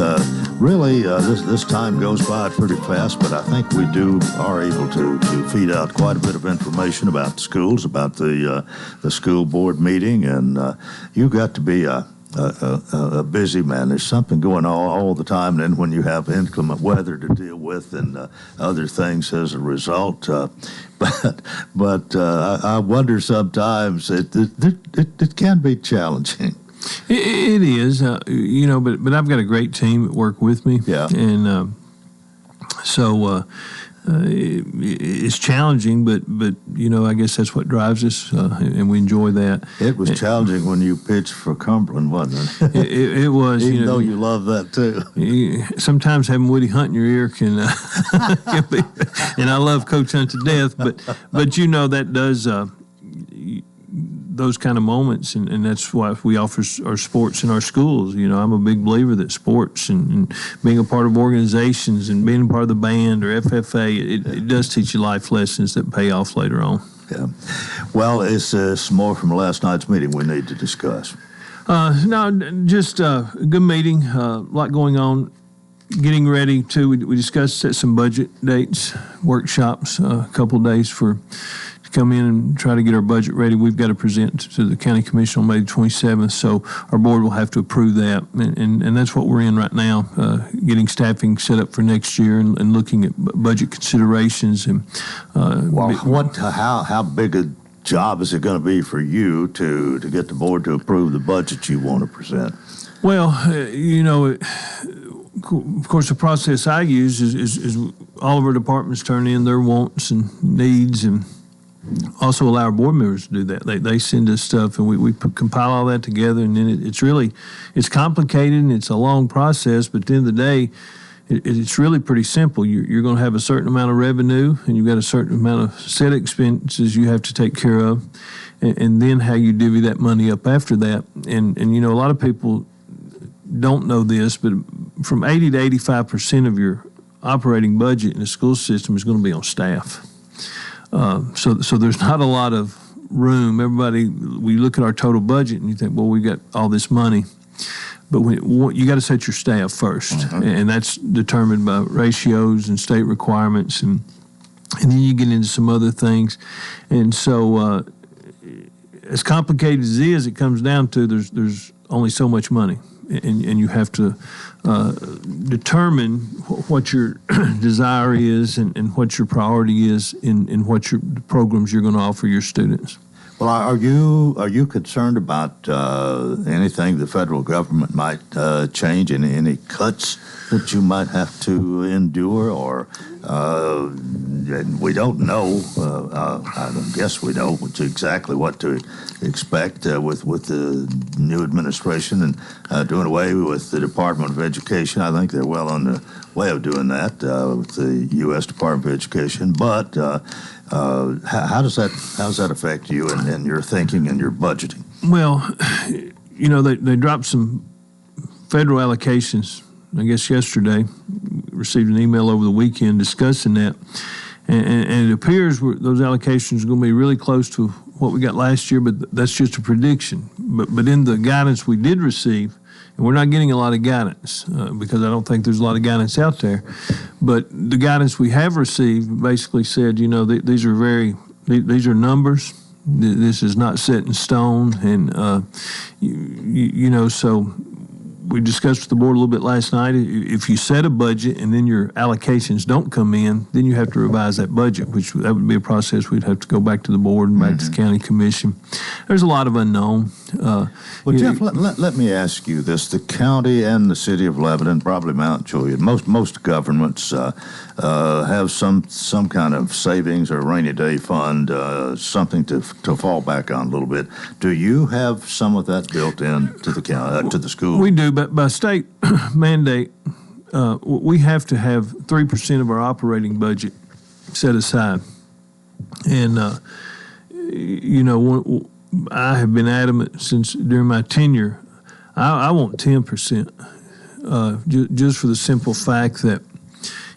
This time goes by pretty fast, but I think we are able to feed out quite a bit of information about the schools, about the school board meeting, and you got to be a busy man. There's something going on all the time, and then when you have inclement weather to deal with and other things as a result, but I wonder sometimes it can be challenging. It is, but I've got a great team that work with me. Yeah, and so it's challenging, but I guess that's what drives us, and we enjoy that. It was challenging when you pitched for Cumberland, wasn't it? It was. Even though you love that too. Sometimes having Woody Hunt in your ear can be, and I love Coach Hunt to death, but that does those kind of moments, and that's why we offer our sports in our schools. I'm a big believer that sports and being a part of organizations and being a part of the band or FFA, it does teach you life lessons that pay off later on. Yeah. Well, it's more from last night's meeting we need to discuss. No, just a good meeting, a lot going on. Getting ready we discussed set some budget dates, workshops, a couple of days to come in and try to get our budget ready. We've got to present to the county commission on May 27th, so our board will have to approve that, and that's what we're in right now, getting staffing set up for next year and looking at budget considerations. And how big a job is it going to be for you to get the board to approve the budget you want to present? Well, of course, the process I use is all of our departments turn in their wants and needs, and also allow our board members to do that. They send us stuff, and we compile all that together, and then it's complicated and it's a long process, but at the end of the day, it's really pretty simple. You're going to have a certain amount of revenue, and you've got a certain amount of set expenses you have to take care of, and then how you divvy that money up after that. And a lot of people don't know this, but from 80 to 85% of your operating budget in the school system is going to be on staff. So there's not a lot of room. We look at our total budget and you think, well, we got all this money. But you got to set your staff first, and that's determined by ratios and state requirements, and then you get into some other things. And so as complicated as it is, it comes down to there's only so much money. And you have to determine what your desire is and what your priority is in what your programs you're going to offer your students. Well, are you concerned about anything the federal government might change, any cuts that you might have to endure, or we don't know? I guess we know exactly what to expect with the new administration and doing away with the Department of Education. I think they're well on the way of doing that with the U.S. Department of Education. But how does that affect you and your thinking and your budgeting? Well, they dropped some federal allocations, I guess yesterday. Received an email over the weekend discussing that. And it appears those allocations are going to be really close to what we got last year, but that's just a prediction. But in the guidance we did receive, and we're not getting a lot of guidance because I don't think there's a lot of guidance out there, but the guidance we have received basically said, these are numbers. This is not set in stone, and so we discussed with the board a little bit last night. If you set a budget and then your allocations don't come in, then you have to revise that budget, which that would be a process we'd have to go back to the board and back to the county commission. There's a lot of unknown. Well, Jeff, let me ask you this. The county and the city of Lebanon, probably Mount Juliet, most governments have some kind of savings or rainy day fund, something to fall back on a little bit. Do you have some of that built in to the county, to the school? We do, but by state mandate, we have to have 3% of our operating budget set aside. And, I have been adamant since during my tenure, I want 10%, just for the simple fact that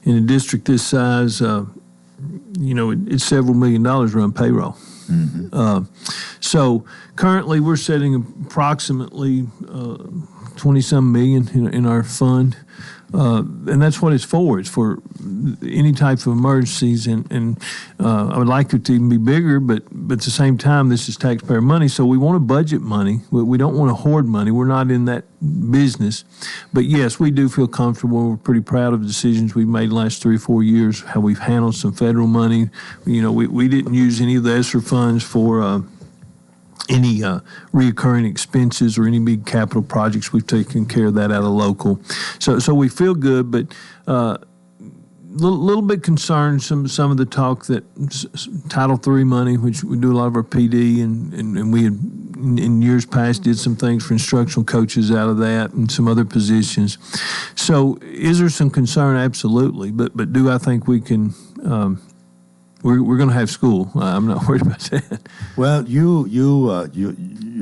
in a district this size, it's several $1 million run payroll. So currently we're setting approximately 20-some million in our fund. And that's what it's for. It's for any type of emergencies, and I would like it to even be bigger, but at the same time, this is taxpayer money, so we want to budget money. We don't want to hoard money. We're not in that business. But yes, we do feel comfortable. We're pretty proud of the decisions we've made the last 3 or 4 years, how we've handled some federal money. We didn't use any of the ESSER funds for any reoccurring expenses or any big capital projects. We've taken care of that out of local. So we feel good, but little bit concerned some of the talk that Title III money, which we do a lot of our PD, and we had in years past did some things for instructional coaches out of that and some other positions. So is there some concern? Absolutely. But do I think we can we're going to have school. I'm not worried about that. Well, you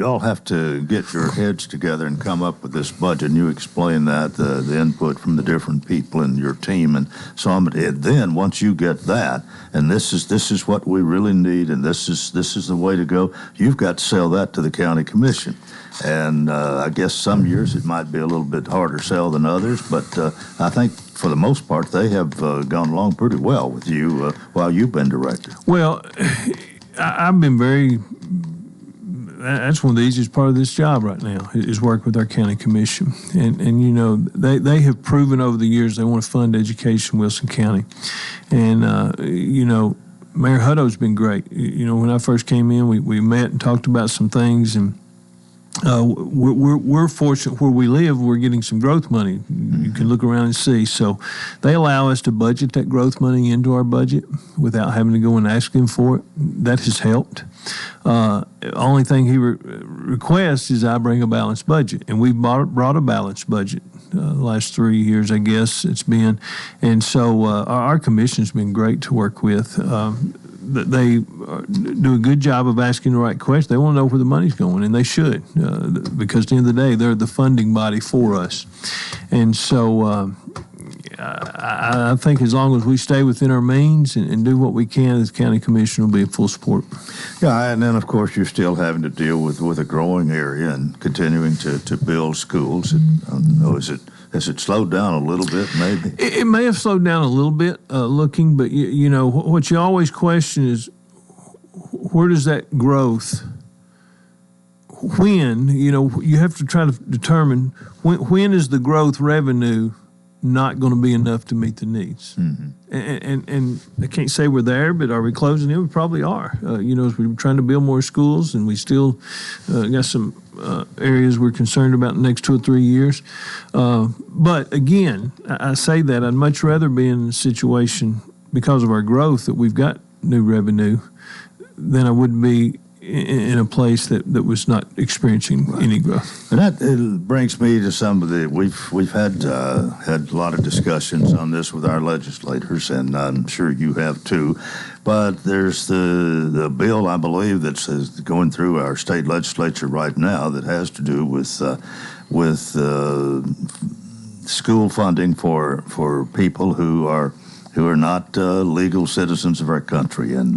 all have to get your heads together and come up with this budget. And you explain that the input from the different people in your team and so on. But then once you get that, and this is what we really need, and this is the way to go, you've got to sell that to the county commission. And I guess some years it might be a little bit harder sell than others, but I think for the most part they have gone along pretty well with you while you've been director. Well, I've been very. That's one of the easiest part of this job right now is work with our county commission, and you know they have proven over the years they want to fund education in Wilson County, and you know Mayor Hutto's been great. You know when I first came in, we met and talked about some things, and we're fortunate where we live. We're getting some growth money. You can look around and see. So they allow us to budget that growth money into our budget without having to go and ask them for it. That has helped. Only thing he requests is I bring a balanced budget, and we've brought a balanced budget the last 3 years, I guess it's been. And so our commission's been great to work with. They do a good job of asking the right questions. They want to know where the money's going, and they should, because at the end of the day, they're the funding body for us. And so I think as long as we stay within our means and do what we can, as county commission will be in full support. Yeah, and then, of course, you're still having to deal with a growing area and continuing to build schools. I don't know, has it slowed down a little bit, maybe? It may have slowed down a little bit looking, but, you know, what you always question is where does that growth, when, you know, you have to try to determine when is the growth revenue not going to be enough to meet the needs. Mm-hmm. And I can't say we're there, but are we closing in? We probably are. You know, as we're trying to build more schools, and we still got some areas we're concerned about in the next 2 or 3 years. But again, I say that I'd much rather be in a situation because of our growth that we've got new revenue than I would be in a place that was not experiencing any growth. And that brings me to some of the we've had a lot of discussions on this with our legislators, and I'm sure you have too. But there's the bill, I believe, that's going through our state legislature right now that has to do with school funding for people who are not legal citizens of our country, and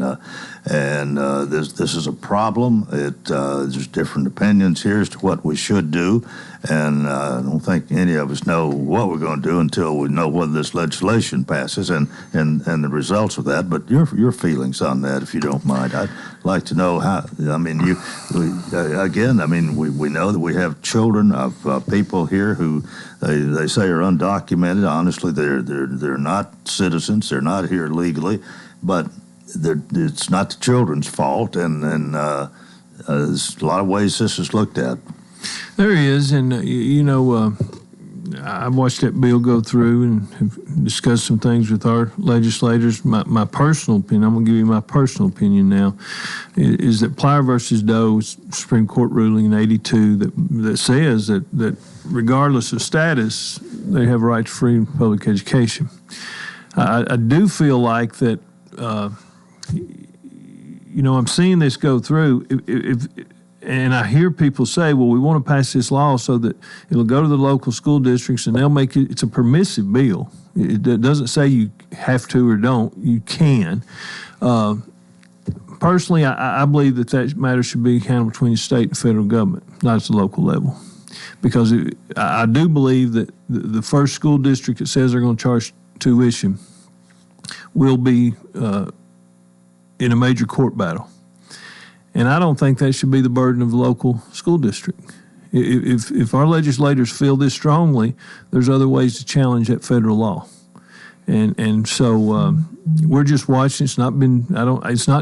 this is a problem. There's different opinions here as to what we should do, and I don't think any of us know what we're going to do until we know whether this legislation passes and the results of that. But your feelings on that, if you don't mind, I'd like to know how. I mean, we know that we have children of people here who they say are undocumented. Honestly, they're not citizens. They're not here legally, but it's not the children's fault, and there's a lot of ways this is looked at. There is, and I've watched that bill go through and have discussed some things with our legislators. My personal opinion, I'm going to give you my personal opinion now, is that Plyer versus Doe, Supreme Court ruling in 82 that says that regardless of status, they have a right to free and public education. I do feel like that, I'm seeing this go through. And I hear people say, well, we want to pass this law so that it'll go to the local school districts and they'll make it, it's a permissive bill. It doesn't say you have to or don't. You can. Personally, I believe that matter should be handled between the state and federal government, not at the local level. Because I do believe that the first school district that says they're going to charge tuition will be in a major court battle. And I don't think that should be the burden of the local school district. If our legislators feel this strongly, there's other ways to challenge that federal law. And so we're just watching. It's not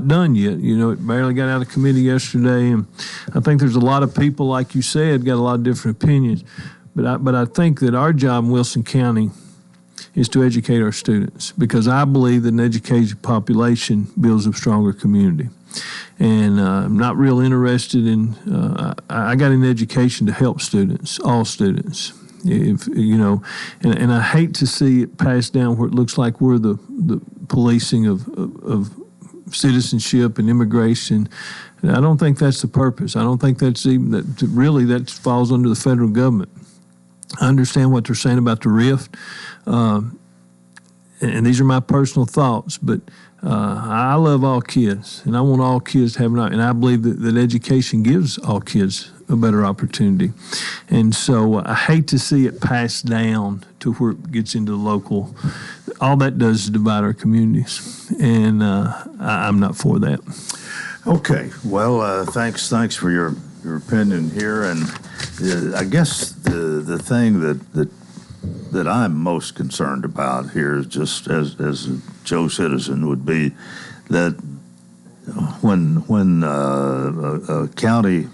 done yet. It barely got out of committee yesterday, and I think there's a lot of people, like you said, got a lot of different opinions. But I think that our job in Wilson County is to educate our students, because I believe that an educated population builds a stronger community. And I'm not real interested in. I got an education to help students, all students. And I hate to see it passed down where it looks like we're the policing of citizenship and immigration. And I don't think that's the purpose. I don't think that's even that. Really, that falls under the federal government. I understand what they're saying about the rift, and these are my personal thoughts, but I love all kids, and I want all kids to have and I believe that education gives all kids a better opportunity. And so I hate to see it passed down to where it gets into the local. All that does is divide our communities, and I'm not for that. Okay. Well, thanks for your opinion here, and I guess the thing that I'm most concerned about here, is just as a Joe citizen, would be that when a county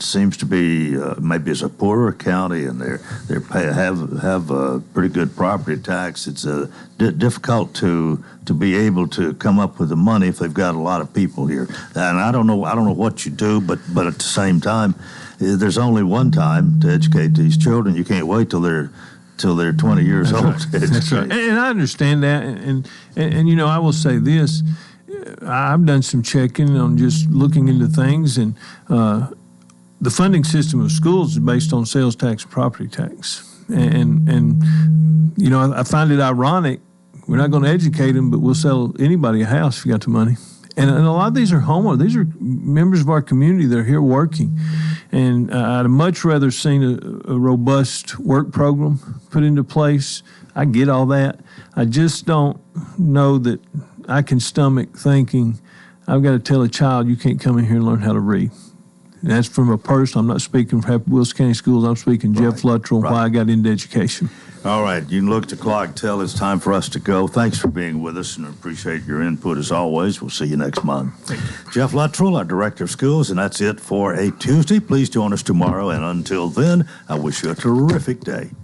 seems to be maybe it's a poorer county and have a pretty good property tax, it's difficult to be able to come up with the money if they've got a lot of people here. And I don't know what you do, but at the same time, there's only one time to educate these children. You can't wait till they're 20 years old. Right. That's right. And I understand that. And you know, I will say this. I've done some checking on just looking into things, and the funding system of schools is based on sales tax and property tax. And you know, I find it ironic. We're not going to educate them, but we'll sell anybody a house if you got the money. And a lot of these are homeowners. These are members of our community that are here working. And I'd much rather seen a robust work program put into place. I get all that. I just don't know that I can stomach thinking I've got to tell a child you can't come in here and learn how to read. And that's from a person. I'm not speaking for Wilson County Schools. I'm speaking Jeff Luttrell, why I got into education. All right. You can look at the clock, tell it's time for us to go. Thanks for being with us, and I appreciate your input as always. We'll see you next month. Jeff Luttrell, our Director of Schools, and that's it for a Tuesday. Please join us tomorrow, and until then, I wish you a terrific day.